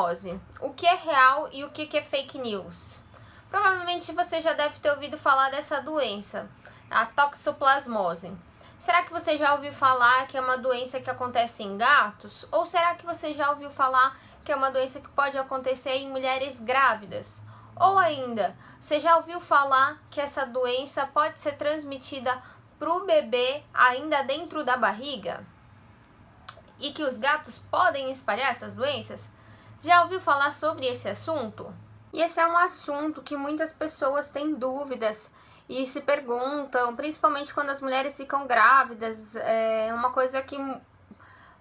toxoplasmose. O que é real e o que é fake news? Provavelmente você já deve ter ouvido falar dessa doença, a toxoplasmose. Será que você já ouviu falar que é uma doença que acontece em gatos? Ou será que você já ouviu falar que é uma doença que pode acontecer em mulheres grávidas? Ou ainda, você já ouviu falar que essa doença pode ser transmitida para o bebê ainda dentro da barriga? E que os gatos podem espalhar essas doenças? Já ouviu falar sobre esse assunto? E esse é um assunto que muitas pessoas têm dúvidas e se perguntam, principalmente quando as mulheres ficam grávidas. É uma coisa que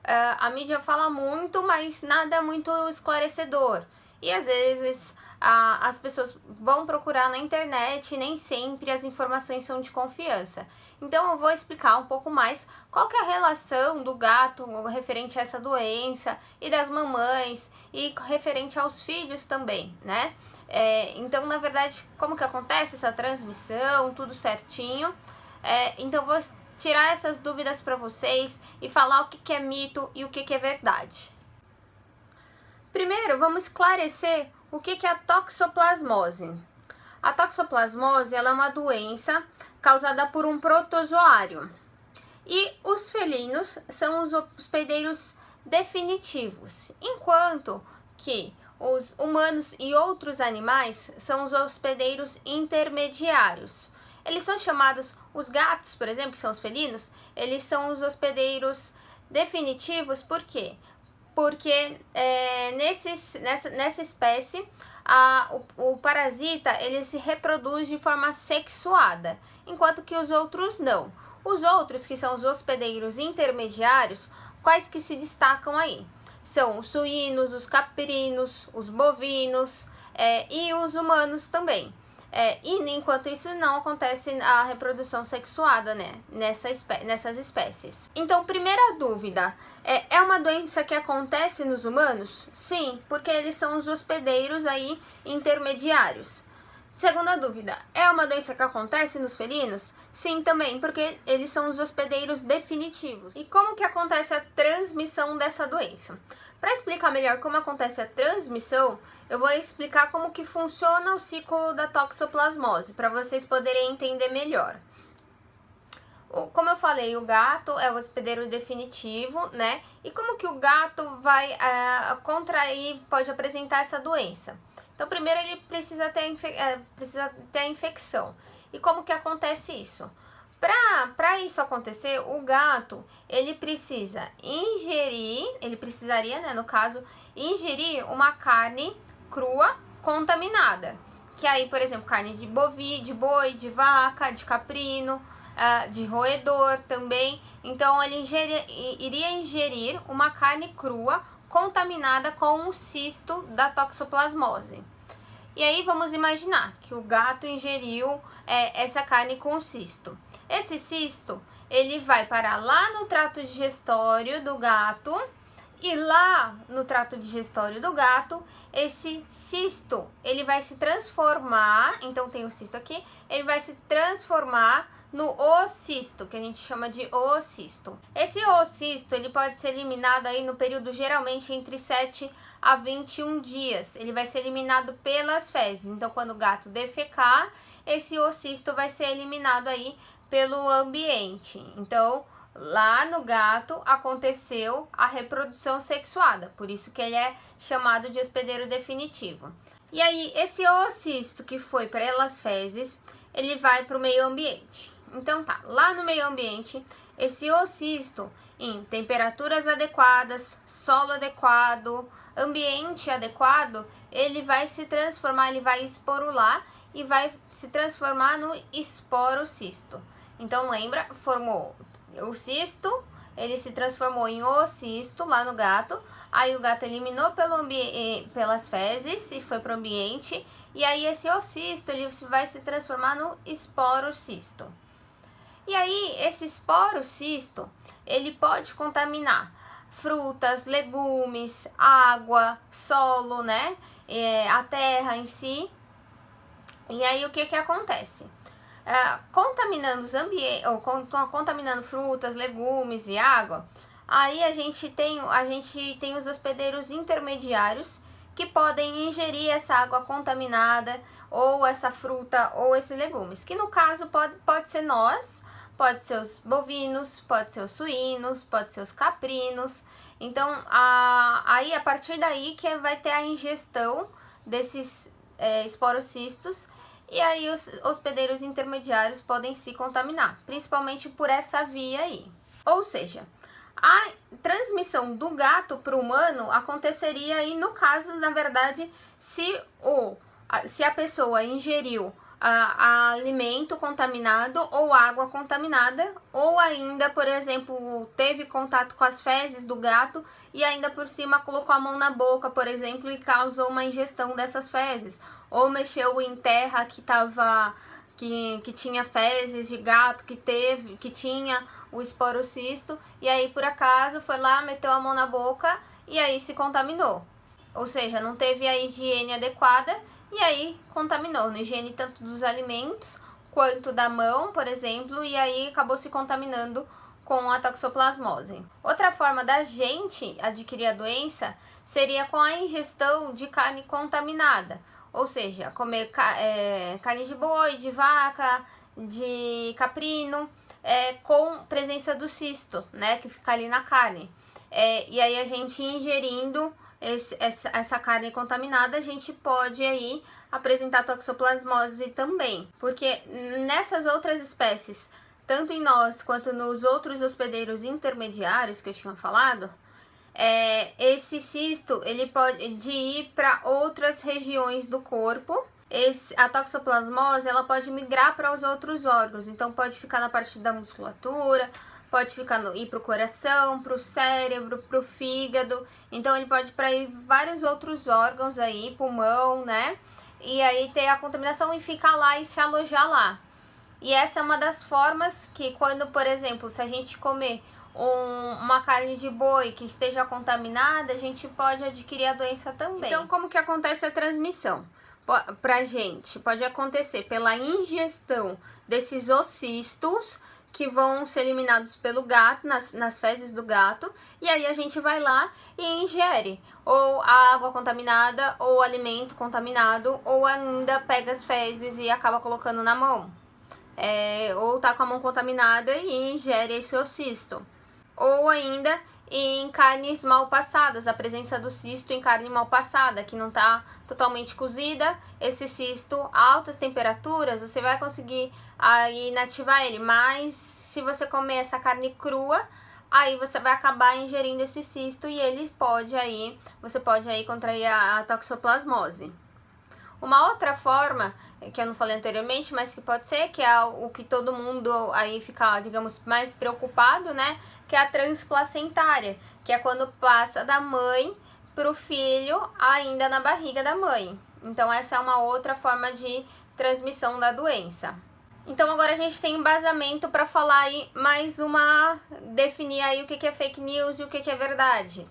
a mídia fala muito, mas nada muito esclarecedor. E às vezes as pessoas vão procurar na internet e nem sempre as informações são de confiança. Então eu vou explicar um pouco mais qual que é a relação do gato referente a essa doença e das mamães e referente aos filhos também, né? Então, na verdade, como que acontece essa transmissão, tudo certinho. Então eu vou tirar essas dúvidas para vocês e falar o que é mito e o que é verdade. Primeiro, vamos esclarecer o que é a toxoplasmose. A toxoplasmose ela é uma doença causada por um protozoário. E os felinos são os hospedeiros definitivos, enquanto que os humanos e outros animais são os hospedeiros intermediários. Eles são chamados, os gatos, por exemplo, que são os felinos, eles são os hospedeiros definitivos, por quê? Porque nessa espécie, o parasita ele se reproduz de forma sexuada, enquanto que os outros não. Os outros, que são os hospedeiros intermediários, quais que se destacam aí? São os suínos, os caprinos, os bovinos e os humanos também. E enquanto isso não acontece a reprodução sexuada, né, nessas espécies. Então, primeira dúvida, é uma doença que acontece nos humanos? Sim, porque eles são os hospedeiros aí intermediários. Segunda dúvida, é uma doença que acontece nos felinos? Sim, também, porque eles são os hospedeiros definitivos. E como que acontece a transmissão dessa doença? Para explicar melhor como acontece a transmissão, eu vou explicar como que funciona o ciclo da toxoplasmose, para vocês poderem entender melhor. Como eu falei, o gato é o hospedeiro definitivo, né? E como que o gato vai contrair, pode apresentar essa doença? Então, primeiro ele precisa ter a infecção. E como que acontece isso? Para isso acontecer, o gato, ele precisa ingerir, ele precisaria, né, no caso, ingerir uma carne crua contaminada. Que aí, por exemplo, carne de boi, de vaca, de caprino, de roedor também. Então, ele iria ingerir uma carne crua contaminada com o cisto da toxoplasmose. E aí vamos imaginar que o gato ingeriu essa carne com cisto. Esse cisto, ele vai parar lá no trato digestório do gato, e lá no trato digestório do gato, esse cisto, ele vai se transformar, então tem o cisto aqui, ele vai se transformar no oocisto, que a gente chama de oocisto. Esse oocisto, ele pode ser eliminado aí no período geralmente entre 7 a 21 dias. Ele vai ser eliminado pelas fezes. Então, quando o gato defecar, esse oocisto vai ser eliminado aí pelo ambiente. Então, lá no gato aconteceu a reprodução sexuada, por isso que ele é chamado de hospedeiro definitivo. E aí, esse oocisto que foi pelas fezes, ele vai para o meio ambiente. Então tá, lá no meio ambiente, esse oocisto, em temperaturas adequadas, solo adequado, ambiente adequado, ele vai se transformar, ele vai esporular e vai se transformar no esporocisto. Então lembra, formou o cisto, ele se transformou em oocisto lá no gato, aí o gato eliminou pelas fezes e foi para o ambiente, e aí esse oocisto ele vai se transformar no esporocisto. E aí esse esporocisto ele pode contaminar frutas, legumes, água, solo, né, a terra em si. E aí o que acontece? Contaminando os contaminando frutas, legumes e água, aí a gente tem os hospedeiros intermediários, que podem ingerir essa água contaminada, ou essa fruta, ou esses legumes, que no caso pode ser nós, pode ser os bovinos, pode ser os suínos, pode ser os caprinos. Então, aí a partir daí que vai ter a ingestão desses esporocistos, e aí os hospedeiros intermediários podem se contaminar, principalmente por essa via aí. Ou seja, a transmissão do gato para o humano aconteceria aí no caso, na verdade, se a pessoa ingeriu alimento contaminado ou água contaminada, ou ainda, por exemplo, teve contato com as fezes do gato e ainda por cima colocou a mão na boca, por exemplo, e causou uma ingestão dessas fezes, ou mexeu em terra que tinha fezes de gato, que tinha o esporocisto, e aí por acaso foi lá, meteu a mão na boca e aí se contaminou. Ou seja, não teve a higiene adequada e aí contaminou, na higiene tanto dos alimentos quanto da mão, por exemplo, e aí acabou se contaminando com a toxoplasmose. Outra forma da gente adquirir a doença seria com a ingestão de carne contaminada, ou seja, comer carne de boi, de vaca, de caprino, com presença do cisto, né, que fica ali na carne. E aí a gente ingerindo essa carne contaminada, a gente pode aí apresentar toxoplasmose também, porque nessas outras espécies, tanto em nós quanto nos outros hospedeiros intermediários que eu tinha falado, esse cisto ele pode ir para outras regiões do corpo. A toxoplasmose ela pode migrar para os outros órgãos, então pode ficar na parte da musculatura, pode ir para o coração, para o cérebro, para o fígado. Então ele pode ir para vários outros órgãos aí, pulmão, né? E aí ter a contaminação e ficar lá e se alojar lá. E essa é uma das formas que quando, por exemplo, se a gente comer uma carne de boi que esteja contaminada, a gente pode adquirir a doença também. Então, como que acontece a transmissão? Pra gente, pode acontecer pela ingestão desses ocistos, que vão ser eliminados pelo gato, nas fezes do gato, e aí a gente vai lá e ingere ou a água contaminada, ou alimento contaminado, ou ainda pega as fezes e acaba colocando na mão. Ou tá com a mão contaminada e ingere esse ocisto. Ou ainda em carnes mal passadas, a presença do cisto em carne mal passada, que não tá totalmente cozida, esse cisto a altas temperaturas, você vai conseguir aí inativar ele, mas se você comer essa carne crua, aí você vai acabar ingerindo esse cisto e você pode aí contrair a toxoplasmose. Uma outra forma, que eu não falei anteriormente, mas que pode ser, que é o que todo mundo aí fica, digamos, mais preocupado, né? Que é a transplacentária, que é quando passa da mãe para o filho ainda na barriga da mãe. Então essa é uma outra forma de transmissão da doença. Então agora a gente tem embasamento para falar aí definir aí o que é fake news e o que é verdade.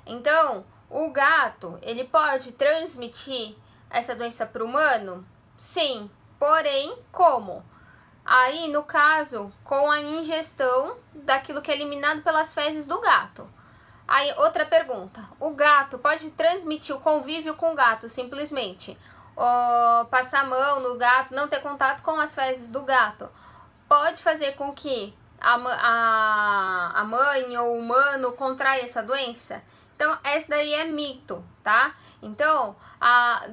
Então, o gato, ele pode transmitir essa doença para o humano? Sim, porém, como? Aí, no caso, com a ingestão daquilo que é eliminado pelas fezes do gato. Aí, outra pergunta. O gato pode transmitir o convívio com o gato, simplesmente? Passar a mão no gato, não ter contato com as fezes do gato. Pode fazer com que a mãe ou o humano contraia essa doença? Então, essa daí é mito, tá? Então,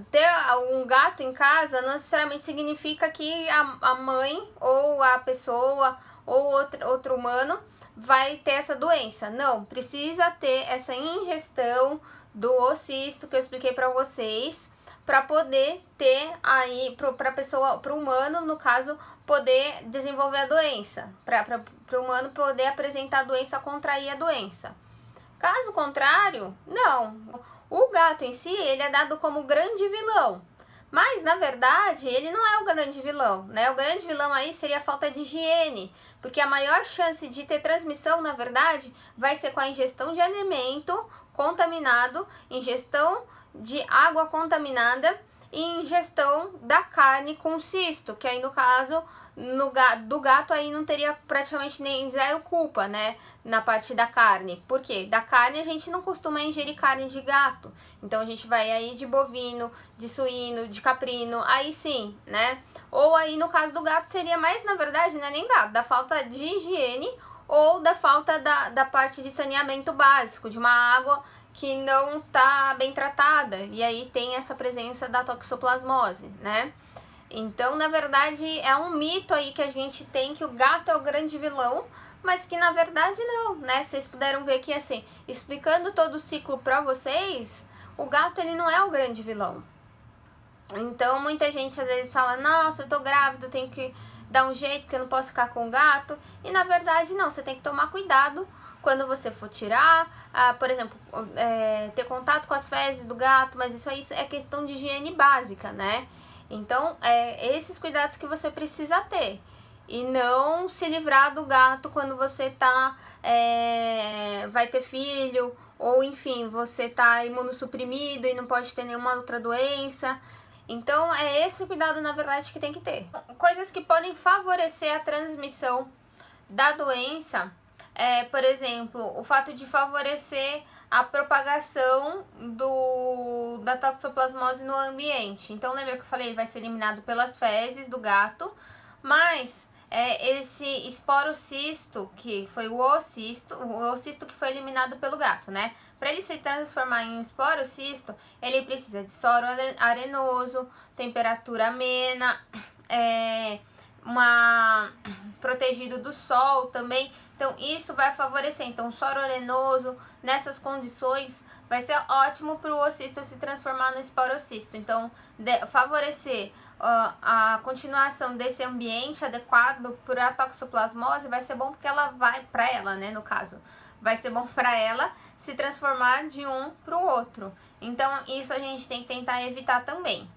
ter um gato em casa não necessariamente significa que a mãe ou a pessoa ou outro humano vai ter essa doença. Não, precisa ter essa ingestão do ocisto que eu expliquei para vocês, para poder ter aí, para o humano, no caso, poder desenvolver a doença, para o humano poder apresentar a doença, contrair a doença. Caso contrário, não. O gato em si, ele é dado como grande vilão. Mas, na verdade, ele não é o grande vilão, né? O grande vilão aí seria a falta de higiene. Porque a maior chance de ter transmissão, na verdade, vai ser com a ingestão de alimento contaminado, ingestão de água contaminada e ingestão da carne com cisto, que aí, no caso, do gato aí não teria praticamente nem zero culpa, né, na parte da carne. Por quê? Da carne a gente não costuma ingerir carne de gato, então a gente vai aí de bovino, de suíno, de caprino, aí sim, né, ou aí no caso do gato seria mais, na verdade, não é nem gato, da falta de higiene ou da falta da parte de saneamento básico, de uma água que não tá bem tratada, e aí tem essa presença da toxoplasmose, né. Então, na verdade, é um mito aí que a gente tem que o gato é o grande vilão, mas que na verdade não, né? Vocês puderam ver que, assim, explicando todo o ciclo pra vocês, o gato ele não é o grande vilão. Então, muita gente às vezes fala, nossa, eu tô grávida, eu tenho que dar um jeito porque eu não posso ficar com o gato. E na verdade não, você tem que tomar cuidado quando você for tirar, por exemplo, ter contato com as fezes do gato, mas isso aí é questão de higiene básica, né? Então, esses cuidados que você precisa ter. E não se livrar do gato quando você vai ter filho, ou enfim, você tá imunossuprimido e não pode ter nenhuma outra doença. Então, é esse o cuidado, na verdade, que tem que ter. Coisas que podem favorecer a transmissão da doença, por exemplo, o fato de favorecer a propagação da toxoplasmose no ambiente. Então, lembra que eu falei, ele vai ser eliminado pelas fezes do gato, mas esse esporocisto, que foi o oocisto que foi eliminado pelo gato, né? Para ele se transformar em um esporocisto, ele precisa de solo arenoso, temperatura amena, protegido do sol também. Então isso vai favorecer. Então solo arenoso nessas condições vai ser ótimo para o oocisto se transformar no esporocisto. Então favorecer a continuação desse ambiente adequado para a toxoplasmose vai ser bom porque ela vai para ela, né, no caso. Vai ser bom para ela se transformar de um para o outro. Então isso a gente tem que tentar evitar também.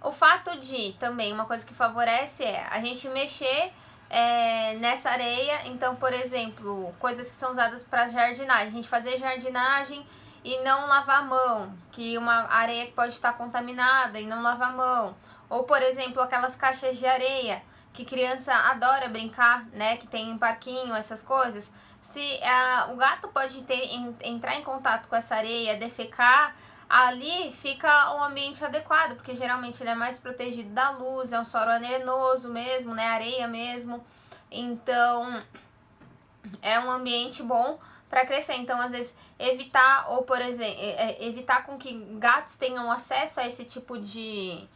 O fato de, também, uma coisa que favorece é a gente mexer nessa areia. Então, por exemplo, coisas que são usadas para jardinagem, a gente fazer jardinagem e não lavar a mão, que uma areia que pode estar contaminada e não lavar a mão. Ou, por exemplo, aquelas caixas de areia que criança adora brincar, né, que tem em parquinho, essas coisas. Se o gato pode entrar em contato com essa areia, defecar, ali fica um ambiente adequado, porque geralmente ele é mais protegido da luz, é um solo arenoso mesmo, né, areia mesmo. Então, é um ambiente bom para crescer. Então, às vezes, evitar, ou por exemplo, evitar com que gatos tenham acesso a esse tipo de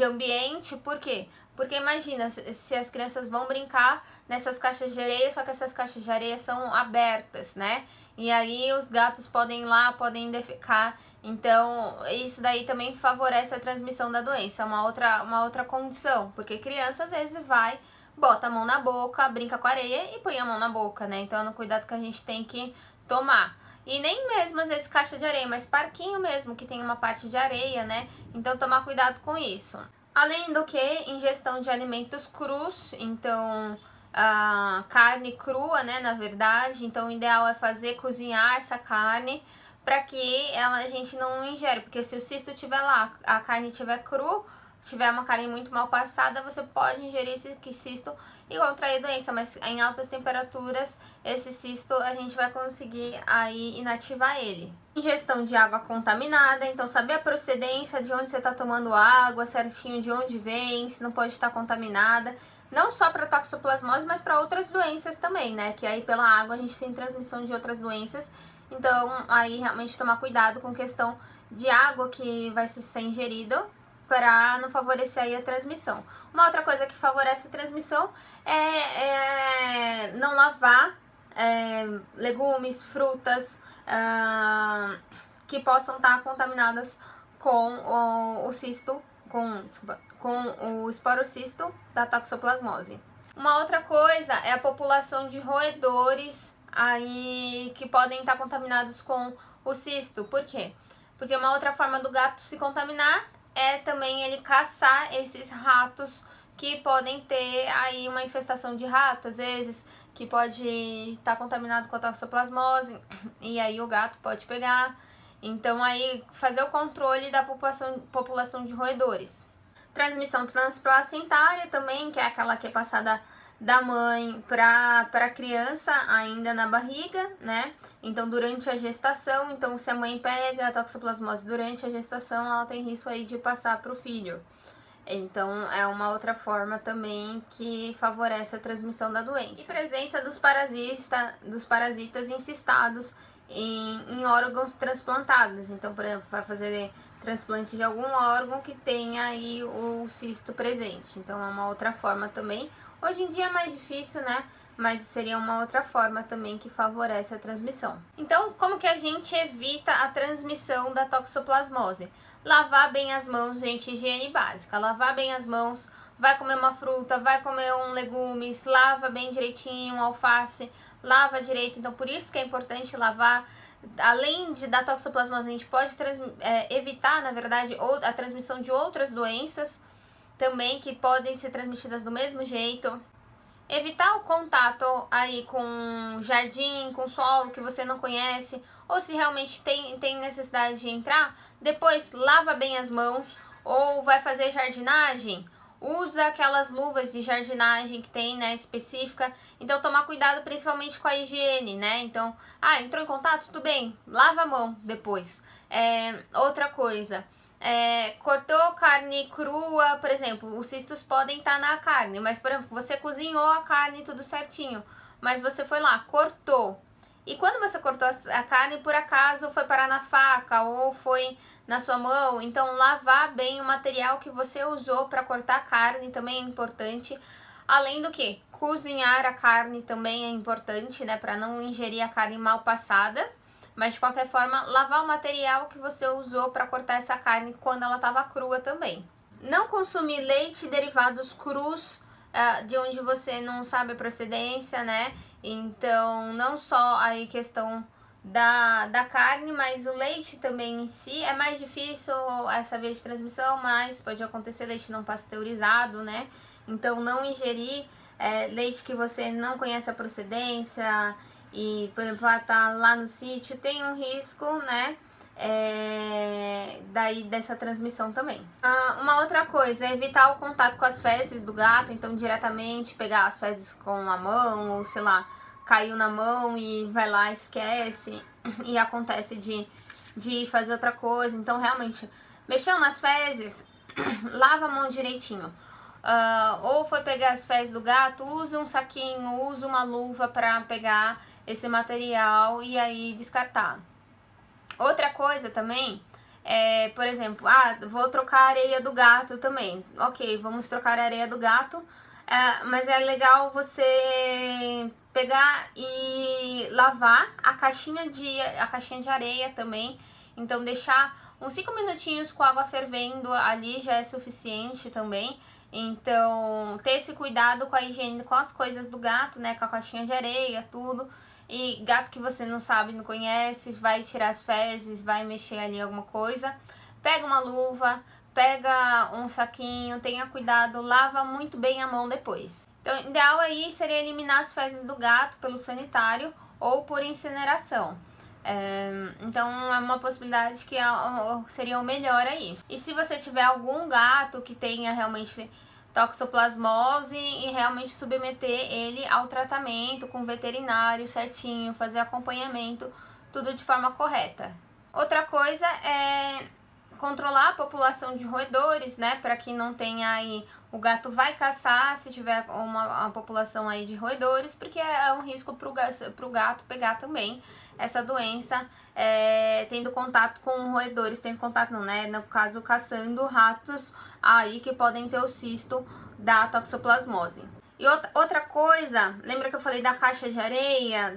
ambiente. Por quê? Porque imagina, se as crianças vão brincar nessas caixas de areia, só que essas caixas de areia são abertas, né? E aí os gatos podem ir lá, podem defecar. Então, isso daí também favorece a transmissão da doença. É uma outra condição, porque criança às vezes vai, bota a mão na boca, brinca com a areia e põe a mão na boca, né? Então é um cuidado que a gente tem que tomar. E nem mesmo às vezes caixa de areia, mas parquinho mesmo, que tem uma parte de areia, né? Então tomar cuidado com isso. Além do que, ingestão de alimentos crus, então carne crua, né, na verdade. Então o ideal é cozinhar essa carne para que a gente não ingere, porque se o cisto estiver lá, a carne estiver cru, tiver uma carne muito mal passada, você pode ingerir esse cisto e contrair doença, mas em altas temperaturas, esse cisto a gente vai conseguir aí inativar ele. Ingestão de água contaminada, então saber a procedência de onde você está tomando água, certinho de onde vem, se não pode estar contaminada, não só para toxoplasmose, mas para outras doenças também, né, que aí pela água a gente tem transmissão de outras doenças, então aí realmente tomar cuidado com questão de água que vai ser ingerido, para não favorecer aí a transmissão. Uma outra coisa que favorece a transmissão é não lavar legumes, frutas que possam estar contaminadas com o cisto, com o esporocisto da toxoplasmose. Uma outra coisa é a população de roedores aí que podem estar contaminados com o cisto. Por quê? Porque uma outra forma do gato se contaminar é também ele caçar esses ratos que podem ter aí uma infestação de rato, às vezes, que pode estar contaminado com a toxoplasmose, e aí o gato pode pegar. Então aí fazer o controle da população de roedores. Transmissão transplacentária também, que é aquela que é passada da mãe para a criança ainda na barriga, né? Então, durante a gestação, então se a mãe pega a toxoplasmose durante a gestação, ela tem risco aí de passar para o filho. Então, é uma outra forma também que favorece a transmissão da doença. E presença dos parasitas encistados em órgãos transplantados. Então, por exemplo, vai fazer transplante de algum órgão que tenha aí o cisto presente. Então, é uma outra forma também. Hoje em dia é mais difícil, né? Mas seria uma outra forma também que favorece a transmissão. Então, como que a gente evita a transmissão da toxoplasmose? Lavar bem as mãos, gente, higiene básica. Lavar bem as mãos, vai comer uma fruta, vai comer um legumes, lava bem direitinho, um alface, lava direito. Então, por isso que é importante lavar. Além da toxoplasmose, a gente pode evitar, na verdade, a transmissão de outras doenças também que podem ser transmitidas do mesmo jeito. Evitar o contato aí com jardim, com solo que você não conhece, ou se realmente tem necessidade de entrar, depois lava bem as mãos, ou vai fazer jardinagem, usa aquelas luvas de jardinagem que tem, né, específica. Então, tomar cuidado principalmente com a higiene, né? Então, entrou em contato? Tudo bem, lava a mão depois. Outra coisa, cortou carne crua, por exemplo, os cistos podem estar na carne, mas, por exemplo, você cozinhou a carne tudo certinho, mas você foi lá, cortou. E quando você cortou a carne, por acaso foi parar na faca ou foi na sua mão, então lavar bem o material que você usou para cortar a carne também é importante. Além do que, cozinhar a carne também é importante, né, para não ingerir a carne mal passada. Mas, de qualquer forma, lavar o material que você usou para cortar essa carne quando ela estava crua também. Não consumir leite e derivados crus de onde você não sabe a procedência, né? Então, não só aí questão da carne, mas o leite também em si é mais difícil essa via de transmissão, mas pode acontecer leite não pasteurizado, né? Então, não ingerir leite que você não conhece a procedência e, por exemplo, tá lá no sítio, tem um risco, né? Daí dessa transmissão também. Uma outra coisa é evitar o contato com as fezes do gato, então diretamente pegar as fezes com a mão, ou sei lá, caiu na mão e vai lá, esquece, e acontece de fazer outra coisa. Então, realmente, mexeu nas fezes, lava a mão direitinho. Ou foi pegar as fezes do gato, use um saquinho, use uma luva para pegar esse material e aí descartar. Outra coisa também é, por exemplo, vou trocar a areia do gato também. Ok, vamos trocar a areia do gato, mas é legal você pegar e lavar a caixinha de areia também. Então, deixar uns 5 minutinhos com água fervendo ali já é suficiente também. Então, ter esse cuidado com a higiene, com as coisas do gato, né? Com a caixinha de areia, tudo. E gato que você não sabe, não conhece, vai tirar as fezes, vai mexer ali alguma coisa. Pega uma luva, pega um saquinho, tenha cuidado, lava muito bem a mão depois. Então, o ideal aí seria eliminar as fezes do gato pelo sanitário ou por incineração. Então, é uma possibilidade que seria o melhor aí. E se você tiver algum gato que tenha realmente toxoplasmose e realmente submeter ele ao tratamento com veterinário certinho, fazer acompanhamento, tudo de forma correta. Outra coisa é controlar a população de roedores, né, para que não tenha aí, o gato vai caçar se tiver uma população aí de roedores, porque é um risco pro gato pegar também essa doença, tendo contato com roedores, tendo contato não, né, no caso caçando ratos aí que podem ter o cisto da toxoplasmose. E outra coisa, lembra que eu falei da caixa de areia,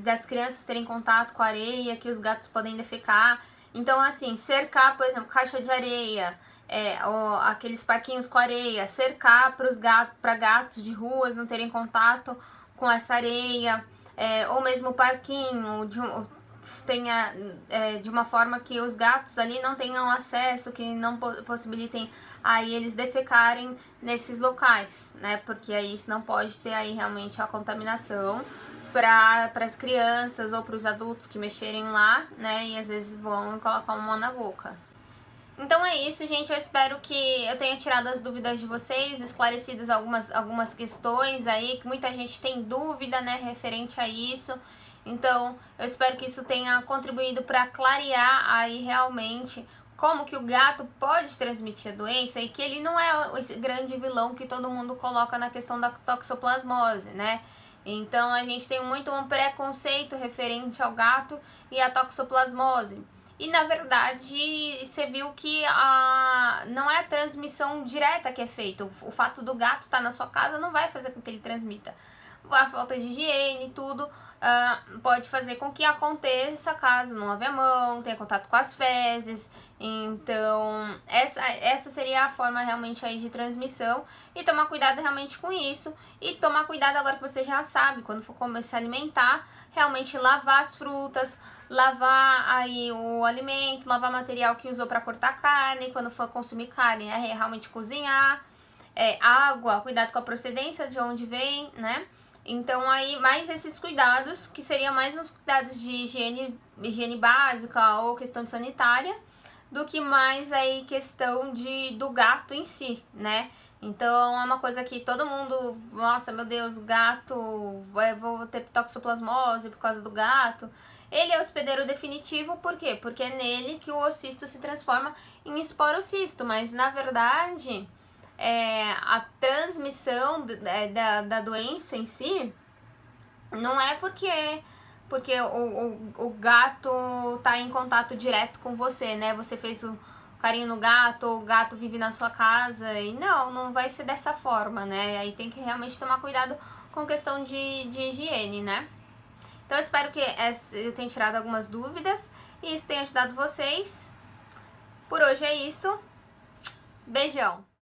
das crianças terem contato com a areia, que os gatos podem defecar. Então, assim, cercar, por exemplo, caixa de areia, aqueles parquinhos com areia, cercar para gatos de ruas não terem contato com essa areia, ou mesmo o parquinho tenha de uma forma que os gatos ali não tenham acesso, que não possibilitem aí eles defecarem nesses locais, né? Porque aí não pode ter aí realmente a contaminação para as crianças ou para os adultos que mexerem lá, né? E às vezes vão colocar uma mão na boca. Então é isso, gente. Eu espero que eu tenha tirado as dúvidas de vocês, esclarecido algumas questões aí, que muita gente tem dúvida, né, referente a isso. Então, eu espero que isso tenha contribuído para clarear aí realmente como que o gato pode transmitir a doença e que ele não é esse grande vilão que todo mundo coloca na questão da toxoplasmose, né? Então, a gente tem muito um preconceito referente ao gato e à toxoplasmose. E na verdade, você viu que não é a transmissão direta que é feita. O fato do gato estar na sua casa não vai fazer com que ele transmita. A falta de higiene e tudo pode fazer com que aconteça caso não lave a mão, tenha contato com as fezes. Então, essa seria a forma realmente aí de transmissão. E tomar cuidado realmente com isso. E tomar cuidado agora que você já sabe, quando for começar a se alimentar, realmente lavar as frutas, lavar aí o alimento, lavar material que usou para cortar carne, quando for consumir carne, realmente cozinhar, água, cuidado com a procedência de onde vem, né? Então aí mais esses cuidados, que seriam mais nos cuidados de higiene básica ou questão de sanitária, do que mais aí questão do gato em si, né? Então é uma coisa que todo mundo, nossa, meu Deus, o gato, vou ter toxoplasmose por causa do gato. Ele é o hospedeiro definitivo, por quê? Porque é nele que o ocisto se transforma em esporocisto, mas na verdade a transmissão da doença em si não é porque o gato tá em contato direto com você, né? Você fez o carinho no gato, ou o gato vive na sua casa, e não vai ser dessa forma, né? Aí tem que realmente tomar cuidado com questão de higiene, né? Então eu espero que eu tenha tirado algumas dúvidas e isso tenha ajudado vocês. Por hoje é isso. Beijão!